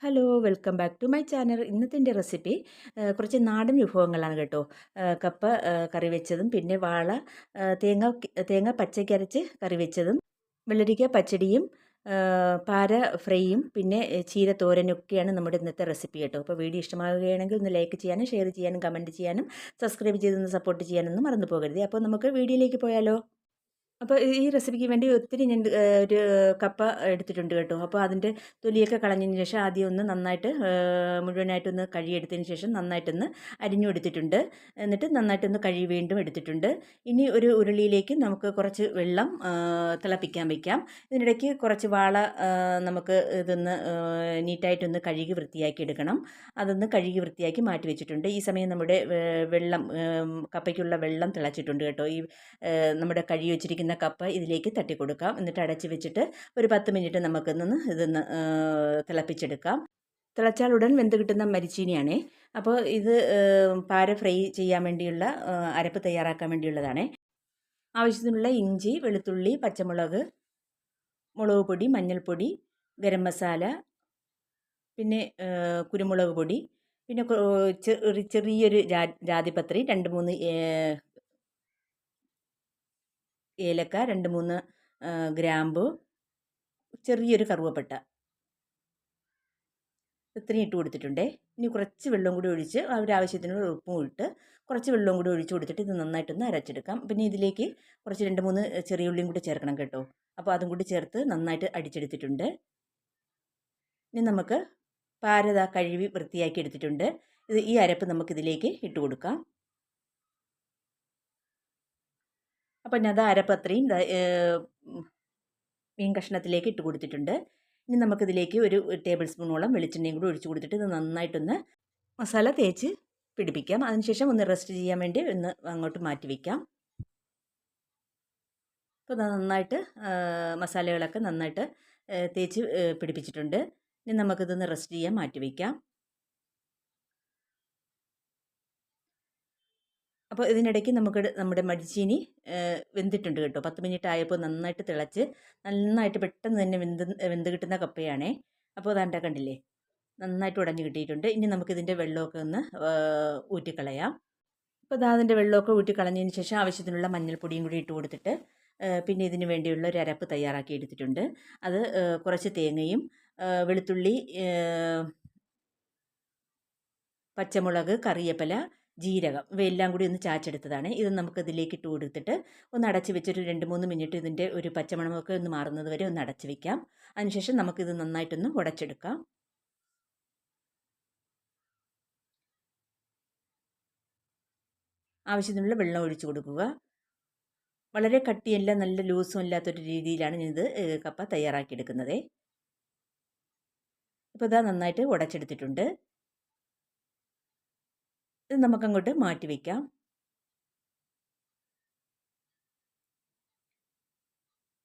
Hello welcome back to my channel. ഇന്നത്തെ എൻ്റെ recipe കുറച്ച് നാടൻ വിഭവങ്ങളാണ് കേട്ടോ. കപ്പ കറി വെച്ചതും പിന്നെ വാള തേങ്ങ പച്ചയ്ക്ക് അരച്ച് കറി വെച്ചതും വെള്ളരിക്ക പച്ചടിയും പാര ഫ്രൈയും പിന്നെ ചീര തോരനൊക്കെയാണ് നമ്മുടെ ഇന്നത്തെ റെസിപ്പി കേട്ടോ. അപ്പോൾ വീഡിയോ ഇഷ്ടമാവുകയാണെങ്കിൽ ഒന്ന് ലൈക്ക് ചെയ്യാനും ഷെയർ ചെയ്യാനും കമൻറ്റ് ചെയ്യാനും സബ്സ്ക്രൈബ് ചെയ്തൊന്ന് സപ്പോർട്ട് ചെയ്യാനൊന്നും മറന്നു പോകരുത്. അപ്പോൾ നമുക്ക് വീഡിയോയിലേക്ക് പോയാലോ. അപ്പോൾ ഈ റെസിപ്പിക്ക് വേണ്ടി ഒത്തിരി ഞാൻ ഒരു കപ്പ എടുത്തിട്ടുണ്ട് കേട്ടോ. അപ്പോൾ അതിൻ്റെ തൊലിയൊക്കെ കളഞ്ഞതിന് ശേഷം ആദ്യം ഒന്ന് നന്നായിട്ട് മുഴുവനായിട്ടൊന്ന് കഴുകിയെടുത്തതിന് ശേഷം നന്നായിട്ടൊന്ന് അരിഞ്ഞു എടുത്തിട്ടുണ്ട്. എന്നിട്ട് നന്നായിട്ടൊന്ന് കഴുകി വീണ്ടും എടുത്തിട്ടുണ്ട്. ഇനി ഒരു ഉരുളിയിലേക്ക് നമുക്ക് കുറച്ച് വെള്ളം തിളപ്പിക്കാൻ വയ്ക്കാം. ഇതിനിടയ്ക്ക് കുറച്ച് വാള നമുക്ക് ഇതൊന്ന് നീറ്റായിട്ടൊന്ന് കഴുകി വൃത്തിയാക്കി എടുക്കണം. അതൊന്ന് കഴുകി വൃത്തിയാക്കി മാറ്റി വെച്ചിട്ടുണ്ട്. ഈ സമയം നമ്മുടെ വെള്ളം കപ്പയ്ക്കുള്ള വെള്ളം തിളച്ചിട്ടുണ്ട് കേട്ടോ. ഈ നമ്മുടെ കഴുകി വെച്ചിരിക്കുന്ന കപ്പ ഇതിലേക്ക് തട്ടി കൊടുക്കാം. എന്നിട്ട് അടച്ച് വെച്ചിട്ട് ഒരു 10 മിനിറ്റ് ഇതൊന്ന് തിളപ്പിച്ചെടുക്കാം. തിളച്ചാൽ ഉടൻ വെന്ത് കിട്ടുന്ന മരിച്ചീനിയാണേ. അപ്പോൾ ഇത് പാര ഫ്രൈ ചെയ്യാൻ വേണ്ടിയുള്ള അരപ്പ് തയ്യാറാക്കാൻ വേണ്ടിയുള്ളതാണ്. ആവശ്യത്തിനുള്ള ഇഞ്ചി, വെളുത്തുള്ളി, പച്ചമുളക്, മുളക് പൊടി, മഞ്ഞൾപ്പൊടി, ഗരം മസാല, പിന്നെ കുരുമുളക് പൊടി, പിന്നെ ചെറിയൊരു ജാതിപത്രി, 2-3 ഏലക്ക, 2-3 ഗ്രാമ്പു, ചെറിയൊരു കറുവപ്പട്ട, ഇത്രയും ഇട്ട് കൊടുത്തിട്ടുണ്ടേ. ഇനി കുറച്ച് വെള്ളം കൂടി ഒഴിച്ച് ആവശ്യത്തിനുള്ള ഉപ്പും ഇട്ട് കുറച്ച് വെള്ളം കൂടി ഒഴിച്ച് കൊടുത്തിട്ട് ഇത് നന്നായിട്ടൊന്ന് അരച്ചെടുക്കാം. പിന്നെ ഇതിലേക്ക് കുറച്ച് 2-3 ചെറിയ ഉള്ളിയും കൂടി ചേർക്കണം കേട്ടോ. അപ്പോൾ അതും കൂടി ചേർത്ത് നന്നായിട്ട് അടിച്ചെടുത്തിട്ടുണ്ട്. ഇനി നമുക്ക് പാരത കഴുകി വൃത്തിയാക്കി എടുത്തിട്ടുണ്ട്. ഈ അരപ്പ് നമുക്കിതിലേക്ക് ഇട്ട് കൊടുക്കാം. അപ്പം ഞാൻ അരപ്പ് അത്രയും മീൻ കഷ്ണത്തിലേക്ക് ഇട്ട് കൊടുത്തിട്ടുണ്ട്. ഇനി നമുക്കിതിലേക്ക് ഒരു ടേബിൾ സ്പൂണോളം വെളിച്ചെണ്ണയും കൂടി ഒഴിച്ച് കൊടുത്തിട്ട് ഇത് നന്നായിട്ടൊന്ന് മസാല തേച്ച് പിടിപ്പിക്കാം. അതിനുശേഷം ഒന്ന് റെസ്റ്റ് ചെയ്യാൻ വേണ്ടി ഒന്ന് അങ്ങോട്ട് മാറ്റി വയ്ക്കാം. അപ്പോൾ നന്നായിട്ട് മസാലകളൊക്കെ നന്നായിട്ട് തേച്ച് പിടിപ്പിച്ചിട്ടുണ്ട്. ഇനി നമുക്കിതൊന്ന് റെസ്റ്റ് ചെയ്യാൻ മാറ്റി വയ്ക്കാം. അപ്പോൾ ഇതിനിടയ്ക്ക് നമ്മുടെ മരിച്ചീനി വെന്തിട്ടുണ്ട് കേട്ടോ. 10 മിനിറ്റ് ആയപ്പോൾ നന്നായിട്ട് തിളച്ച് നന്നായിട്ട് പെട്ടെന്ന് തന്നെ വെന്ത് കിട്ടുന്ന കപ്പയാണേ. അപ്പോൾ അതാണ്ട കണ്ടില്ലേ, നന്നായിട്ട് ഉടഞ്ഞു കിട്ടിയിട്ടുണ്ട്. ഇനി നമുക്കിതിൻ്റെ വെള്ളമൊക്കെ ഒന്ന് ഊറ്റിക്കളയാം. അപ്പോൾ അതിൻ്റെ വെള്ളമൊക്കെ ഊറ്റിക്കളഞ്ഞതിന് ശേഷം ആവശ്യത്തിനുള്ള മഞ്ഞൾപ്പൊടിയും കൂടി ഇട്ട് കൊടുത്തിട്ട് പിന്നെ ഇതിന് വേണ്ടിയുള്ള ഒരു അരപ്പ് തയ്യാറാക്കി എടുത്തിട്ടുണ്ട്. അത് കുറച്ച് തേങ്ങയും വെളുത്തുള്ളി, പച്ചമുളക്, കറിവേപ്പില, ജീരകം ഇവയെല്ലാം കൂടി ഒന്ന് ചാച്ചെടുത്തതാണ്. ഇത് നമുക്കിതിലേക്ക് ഇട്ട് കൊടുത്തിട്ട് ഒന്ന് അടച്ച് വെച്ചൊരു 2-3 മിനിറ്റ് ഇതിൻ്റെ ഒരു പച്ചമണമൊക്കെ ഒന്ന് മാറുന്നത് വരെ ഒന്ന് അടച്ച് വയ്ക്കാം. അതിനുശേഷം നമുക്കിത് നന്നായിട്ടൊന്ന് ഉടച്ചെടുക്കാം. ആവശ്യത്തിനുള്ള വെള്ളം ഒഴിച്ചു കൊടുക്കുക. വളരെ കട്ടിയല്ല, നല്ല ലൂസും അല്ലാത്തൊരു രീതിയിലാണ് ഞാനിത് കപ്പ തയ്യാറാക്കിയെടുക്കുന്നത്. ഇപ്പോൾ ഇതാ നന്നായിട്ട് ഉടച്ചെടുത്തിട്ടുണ്ട്. ഇത് നമുക്കങ്ങോട്ട് മാറ്റി വയ്ക്കാം.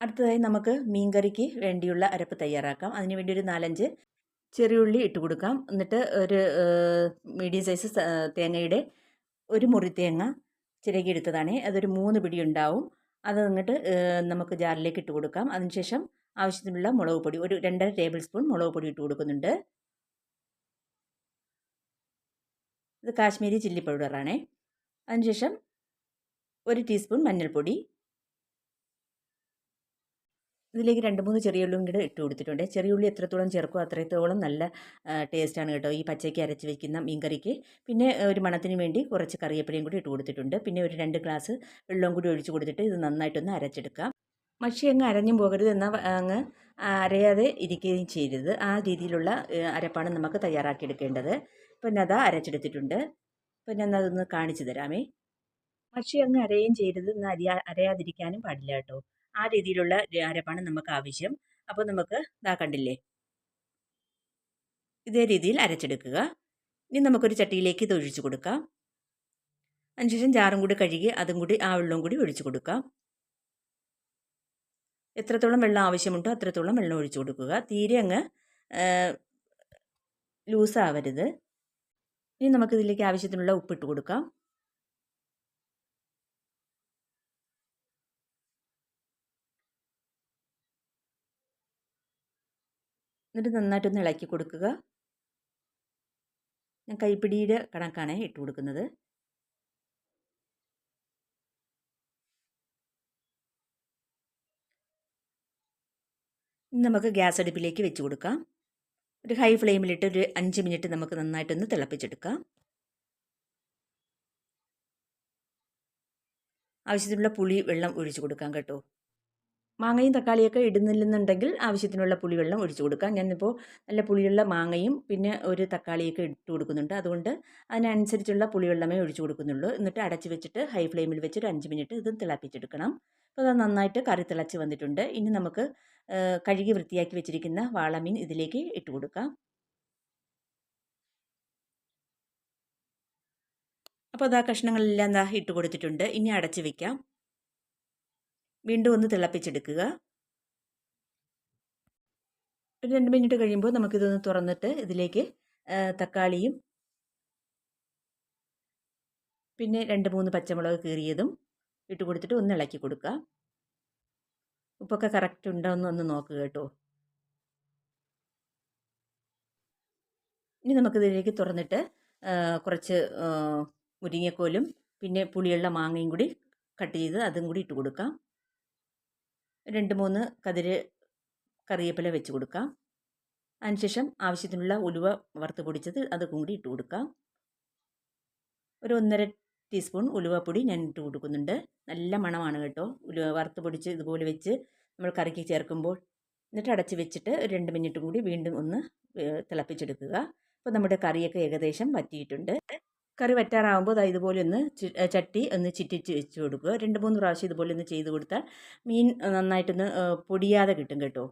അടുത്തതായി നമുക്ക് മീൻകറിക്ക് വേണ്ടിയുള്ള അരപ്പ് തയ്യാറാക്കാം. അതിനുവേണ്ടി ഒരു 4-5 ചെറിയുള്ളി ഇട്ട് കൊടുക്കാം. എന്നിട്ട് ഒരു മീഡിയം സൈസ് തേങ്ങയുടെ ഒരു മുറി തേങ്ങ ചിരകിയെടുത്തതാണ്. അതൊരു 3 പിടി ഉണ്ടാവും. അത് എന്നിട്ട് നമുക്ക് ജാറിലേക്ക് ഇട്ട് കൊടുക്കാം. അതിനുശേഷം ആവശ്യത്തിനുള്ള മുളക് പൊടി ഒരു 2.5 ടേബിൾ സ്പൂൺ മുളക് പൊടി ഇട്ട് കൊടുക്കുന്നുണ്ട്. ഇത് കാശ്മീരി ചില്ലി പൗഡറാണേ. അതിനുശേഷം 1 ടീസ്പൂൺ മഞ്ഞൾപ്പൊടി, ഇതിലേക്ക് 2-3 ചെറിയ ഉള്ളിയും കൂടെ ഇട്ട് കൊടുത്തിട്ടുണ്ട്. ചെറിയ ഉള്ളി എത്രത്തോളം ചേർക്കുമോ അത്രത്തോളം നല്ല ടേസ്റ്റാണ് കേട്ടോ ഈ പച്ചയ്ക്ക് അരച്ച് വയ്ക്കുന്ന മീൻകറിക്ക്. പിന്നെ ഒരു മണത്തിന് വേണ്ടി കുറച്ച് കറിവേപ്പിലയും കൂടി ഇട്ട് കൊടുത്തിട്ടുണ്ട്. പിന്നെ ഒരു 2 ഗ്ലാസ് വെള്ളവും കൂടി ഒഴിച്ച് കൊടുത്തിട്ട് ഇത് നന്നായിട്ടൊന്ന് അരച്ചെടുക്കാം. മഷി അങ്ങ് അരഞ്ഞും പോകരുത്, എന്നാൽ അങ്ങ് അരയാതെ ഇരിക്കുകയും ചെയ്യരുത്. ആ രീതിയിലുള്ള അരപ്പാണ് നമുക്ക് തയ്യാറാക്കിയെടുക്കേണ്ടത്. ഇപ്പം ഞാൻ അരച്ചെടുത്തിട്ടുണ്ട്. ഇപ്പം ഞാൻ അതൊന്ന് കാണിച്ചു തരാമേ. മഷി അങ്ങ് അരയും ചെയ്യരുത്, എന്നാൽ അരയാതിരിക്കാനും പാടില്ല കേട്ടോ. ആ രീതിയിലുള്ള അരപ്പാണ് നമുക്ക് ആവശ്യം. അപ്പോൾ നമുക്ക് കണ്ടില്ലേ, ഇതേ രീതിയിൽ അരച്ചെടുക്കുക. ഇനി നമുക്കൊരു ചട്ടിയിലേക്ക് ഇത് ഒഴിച്ചു കൊടുക്കാം. അതിനുശേഷം ജാറും കൂടി കഴുകി അതും കൂടി ആ വെള്ളവും കൂടി ഒഴിച്ചു കൊടുക്കാം. എത്രത്തോളം വെള്ളം ആവശ്യമുണ്ടോ അത്രത്തോളം വെള്ളം ഒഴിച്ചു കൊടുക്കുക. തീരെ അങ്ങ് ലൂസാവരുത്. ഇനി നമുക്കിതിലേക്ക് ആവശ്യത്തിനുള്ള ഉപ്പിട്ട് കൊടുക്കാം. എന്നിട്ട് നന്നായിട്ടൊന്ന് ഇളക്കി കൊടുക്കുക. ഞാൻ കൈപ്പിടിയുടെ കണക്കാണ് ഇട്ട് കൊടുക്കുന്നത്. ഇനി നമുക്ക് ഗ്യാസ് അടുപ്പിലേക്ക് വെച്ച് കൊടുക്കാം. ഒരു ഹൈ ഫ്ലെയിമിലിട്ട് ഒരു 5 മിനിറ്റ് നമുക്ക് നന്നായിട്ടൊന്ന് തിളപ്പിച്ചെടുക്കാം. ആവശ്യത്തിനുള്ള പുളി വെള്ളം ഒഴിച്ചു കൊടുക്കാം കേട്ടോ. മാങ്ങയും തക്കാളിയൊക്കെ ഇടുന്നില്ലെന്നുണ്ടെങ്കിൽ ആവശ്യത്തിനുള്ള പുളിവെള്ളം ഒഴിച്ചു കൊടുക്കാം. ഞാനിപ്പോൾ നല്ല പുളിയുള്ള മാങ്ങയും പിന്നെ ഒരു തക്കാളിയൊക്കെ ഇട്ട് കൊടുക്കുന്നുണ്ട്. അതുകൊണ്ട് അതിനനുസരിച്ചുള്ള പുളിവെള്ളമേ ഒഴിച്ചു കൊടുക്കുന്നുള്ളൂ. എന്നിട്ട് അടച്ച് വെച്ചിട്ട് ഹൈ ഫ്ലെയിമിൽ വെച്ച് ഒരു 5 മിനിറ്റ് ഇത് തിളപ്പിച്ചെടുക്കണം. അപ്പോൾ അത് നന്നായിട്ട് കറി തിളച്ച് വന്നിട്ടുണ്ട്. ഇനി നമുക്ക് കഴുകി വൃത്തിയാക്കി വെച്ചിരിക്കുന്ന വാളമീൻ ഇതിലേക്ക് ഇട്ട് കൊടുക്കാം. അപ്പോൾ അതാ കഷ്ണങ്ങളെല്ലാം എന്താ ഇട്ട് കൊടുത്തിട്ടുണ്ട്. ഇനി അടച്ച് വെക്കാം. വീണ്ടും ഒന്ന് തിളപ്പിച്ചെടുക്കുക. ഒരു 2 മിനിറ്റ് കഴിയുമ്പോൾ നമുക്കിതൊന്ന് തുറന്നിട്ട് ഇതിലേക്ക് തക്കാളിയും പിന്നെ 2-3 പച്ചമുളക് കീറിയതും ഇട്ട് കൊടുത്തിട്ട് ഒന്ന് ഇളക്കി കൊടുക്കുക. ഉപ്പൊക്കെ കറക്റ്റ് ഉണ്ടോ എന്നൊന്ന് നോക്കുക കേട്ടോ. ഇനി നമുക്കിതിലേക്ക് തുറന്നിട്ട് കുറച്ച് മുരിങ്ങക്കോലും പിന്നെ പുളിയുള്ള മാങ്ങയും കൂടി കട്ട് ചെയ്ത് അതും കൂടി ഇട്ട് കൊടുക്കാം. 2-3 കതിര് കറിവേപ്പില വെച്ച് കൊടുക്കാം. അതിനുശേഷം ആവശ്യത്തിനുള്ള ഉലുവ വറുത്ത് പൊടിച്ചത് അതും കൂടി ഇട്ട് കൊടുക്കാം. ഒരു 1.5 ടീസ്പൂൺ ഉലുവപ്പൊടി ഞാൻ ഇട്ട് കൊടുക്കുന്നുണ്ട്. നല്ല മണമാണ് കേട്ടോ. ഉലുവ വറുത്ത് പൊടിച്ച് ഇതുപോലെ വെച്ച് നമ്മൾ കറിക്ക് ചേർക്കുമ്പോൾ. എന്നിട്ട് അടച്ച് വെച്ചിട്ട് ഒരു 2 മിനിറ്റ് കൂടി വീണ്ടും ഒന്ന് തിളപ്പിച്ചെടുക്കുക. അപ്പോൾ നമ്മുടെ കറിയൊക്കെ ഏകദേശം വറ്റിയിട്ടുണ്ട്. കറി വറ്റാറാകുമ്പോൾ ഇതുപോലെ ഒന്ന് ചട്ടി ഒന്ന് ചിറ്റിച്ച് വെച്ച് കൊടുക്കുക. 2-3 പ്രാവശ്യം ഇതുപോലെ ഒന്ന് ചെയ്ത് കൊടുത്താൽ മീൻ നന്നായിട്ടൊന്ന് പൊടിയാതെ കിട്ടും കേട്ടോ.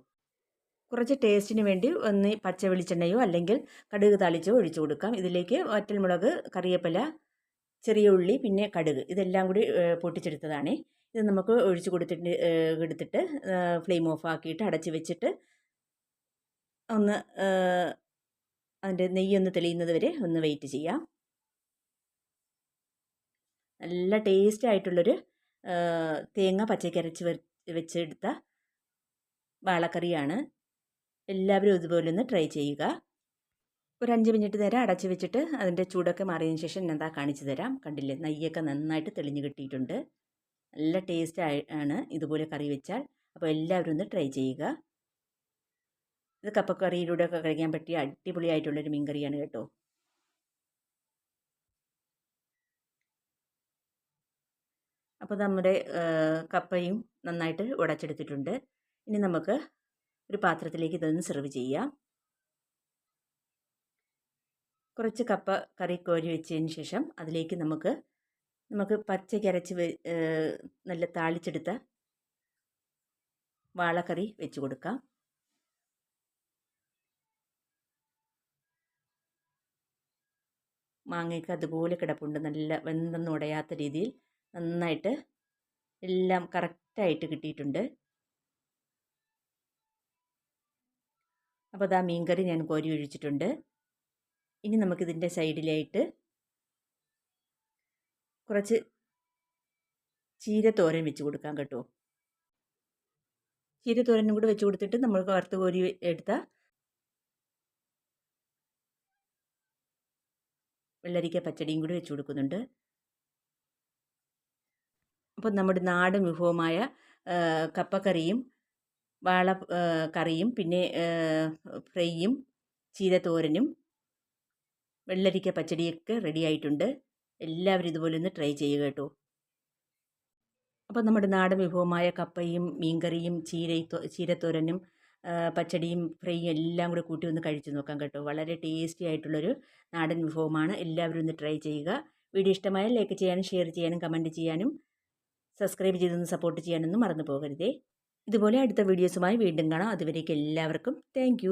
കുറച്ച് ടേസ്റ്റിന് വേണ്ടി ഒന്ന് പച്ച വെളിച്ചെണ്ണയോ അല്ലെങ്കിൽ കടുക് താളിച്ചോ ഒഴിച്ചു കൊടുക്കാം. ഇതിലേക്ക് വറ്റൽമുളക്, കറിവേപ്പില, ചെറിയ ഉള്ളി പിന്നെ കടുക് ഇതെല്ലാം കൂടി പൊട്ടിച്ചെടുത്തതാണ്. ഇത് നമുക്ക് ഒഴിച്ച് എടുത്തിട്ട് ഫ്ലെയിം ഓഫ് ആക്കിയിട്ട് അടച്ച് വെച്ചിട്ട് ഒന്ന് അതിൻ്റെ നെയ്യൊന്ന് തെളിയുന്നത് വരെ ഒന്ന് വെയിറ്റ് ചെയ്യാം. നല്ല ടേസ്റ്റ് ആയിട്ടുള്ളൊരു തേങ്ങ പച്ചക്കരച്ച് വെച്ചെടുത്ത വാളക്കറിയാണ്. എല്ലാവരും ഇതുപോലെ ഒന്ന് ട്രൈ ചെയ്യുക. ഒരു 5 മിനിറ്റ് നേരം അടച്ച് വെച്ചിട്ട് അതിൻ്റെ ചൂടൊക്കെ മാറിയതിന് ശേഷം ഞാൻ കാണിച്ചു തരാം. കണ്ടില്ലേ, നെയ്യൊക്കെ നന്നായിട്ട് തെളിഞ്ഞ് കിട്ടിയിട്ടുണ്ട്. നല്ല ടേസ്റ്റ് ആണ് ഇതുപോലെ കറി വെച്ചാൽ. അപ്പോൾ എല്ലാവരും ഒന്ന് ട്രൈ ചെയ്യുക. ഇത് കപ്പക്കറിയിലൂടെ ഒക്കെ കഴിക്കാൻ പറ്റിയ അടിപൊളിയായിട്ടുള്ളൊരു മീൻ കറിയാണ് കേട്ടോ. അപ്പോൾ നമ്മുടെ കപ്പയും നന്നായിട്ട് ഉടച്ചെടുത്തിട്ടുണ്ട്. ഇനി നമുക്ക് ഒരു പാത്രത്തിലേക്ക് ഇതൊന്ന് സെർവ് ചെയ്യാം. കുറച്ച് കപ്പ കറി കോരി വെച്ചതിന് ശേഷം അതിലേക്ക് നമുക്ക് പച്ചക്കരച്ച് നല്ല താളിച്ചെടുത്ത വാളക്കറി വെച്ച് കൊടുക്കാം. മാങ്ങയൊക്കെ അതുപോലെ കിടപ്പുണ്ട്. നല്ല വെന്തൊന്നും ഉടയാത്ത രീതിയിൽ നന്നായിട്ട് എല്ലാം കറക്റ്റായിട്ട് കിട്ടിയിട്ടുണ്ട്. അപ്പോൾ അതാ മീൻകറി ഞാൻ കോരി ഒഴിച്ചിട്ടുണ്ട്. ഇനി നമുക്കിതിൻ്റെ സൈഡിലായിട്ട് കുറച്ച് ചീരത്തോരൻ വെച്ച് കൊടുക്കാം കേട്ടോ. ചീരത്തോരനും കൂടെ വെച്ച് കൊടുത്തിട്ട് നമ്മൾ വറുത്ത് കോരി എടുത്ത വെള്ളരിക്ക പച്ചടിയും കൂടി വെച്ച് കൊടുക്കുന്നുണ്ട്. അപ്പോൾ നമ്മുടെ നാടൻ വിഭവമായ കപ്പക്കറിയും വാള കറിയും പിന്നെ ഫ്രൈയും ചീരത്തോരനും വെള്ളരിക്ക പച്ചടിയൊക്കെ റെഡി ആയിട്ടുണ്ട്. എല്ലാവരും ഇതുപോലെ ഒന്ന് ട്രൈ ചെയ്യുക കേട്ടോ. അപ്പോൾ നമ്മുടെ നാടൻ വിഭവമായ കപ്പയും മീൻകറിയും ചീരത്തോരനും പച്ചടിയും ഫ്രൈയും എല്ലാം കൂടെ കൂട്ടി ഒന്ന് കഴിച്ച് നോക്കാം കേട്ടോ. വളരെ ടേസ്റ്റി ആയിട്ടുള്ളൊരു നാടൻ വിഭവമാണ്. എല്ലാവരും ഒന്ന് ട്രൈ ചെയ്യുക. വീഡിയോ ഇഷ്ടമായാൽ ലൈക്ക് ചെയ്യാനും ഷെയർ ചെയ്യാനും കമൻറ്റ് ചെയ്യാനും സബ്സ്ക്രൈബ് ചെയ്തൊന്ന് സപ്പോർട്ട് ചെയ്യാനൊന്നും മറന്നു പോകരുതേ. ഇതുപോലെ അടുത്ത വീഡിയോസുമായി വീണ്ടും കാണാം. അതുവരേക്കും എല്ലാവർക്കും താങ്ക്